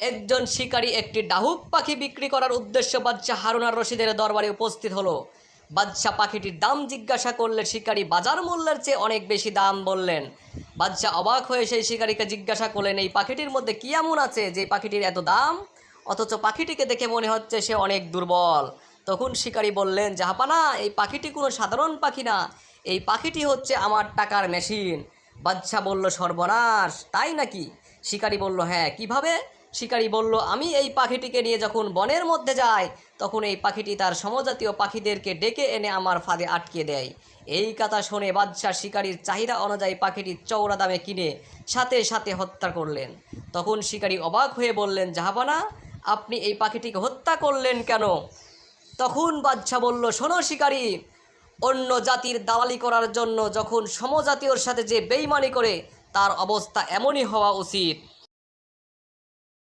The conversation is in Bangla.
একজন শিকারী একটি ডাহুক পাখি বিক্রি করার উদ্দেশ্যে বাদশাহ হারুন আর রশিদের দরবারে উপস্থিত হলো। বাদশাহ পাখিটির দাম জিজ্ঞাসা করলে শিকারী বাজার মূল্যের চেয়ে অনেক বেশি দাম বললেন। বাদশাহ অবাক হয়ে সেই শিকারীকে জিজ্ঞাসা করলেন, এই পাখিটির মধ্যে কী এমন আছে যে পাখিটির এত দাম, অথচ পাখিটিকে দেখে মনে হচ্ছে সে অনেক দুর্বল। তখন শিকারী বললেন, জাহাপানা, এই পাখিটি কোনো সাধারণ পাখি না, এই পাখিটি হচ্ছে আমার টাকার মেশিন। বাদশাহ বলল, সর্বনাশ, তাই নাকি? শিকারী বলল, হ্যাঁ, কিভাবে? শিকারী বলল, আমি এই পাখিটিকে নিয়ে যখন বনের মধ্যে যাই তখন এই পাখিটি তার সমজাতীয় পাখিদেরকে ডেকে এনে আমার ফাঁদে আটকে দেয়। এই কথা শুনে বাদশাহ শিকারীর চাহিদা অনুযায়ী পাখিটি চওড়া দামে কিনে সাথে সাথে হত্যা করলেন। তখন শিকারী অবাক হয়ে বললেন, জাহাপানা, আপনি এই পাখিটিকে হত্যা করলেন কেন? তখন বাদশাহ বলল, শোনো শিকারী, অন্য জাতির দালালি করার জন্য যখন সমজাতীয়র সাথে যে বেইমানি করে তার অবস্থা এমনই হওয়া উচিত।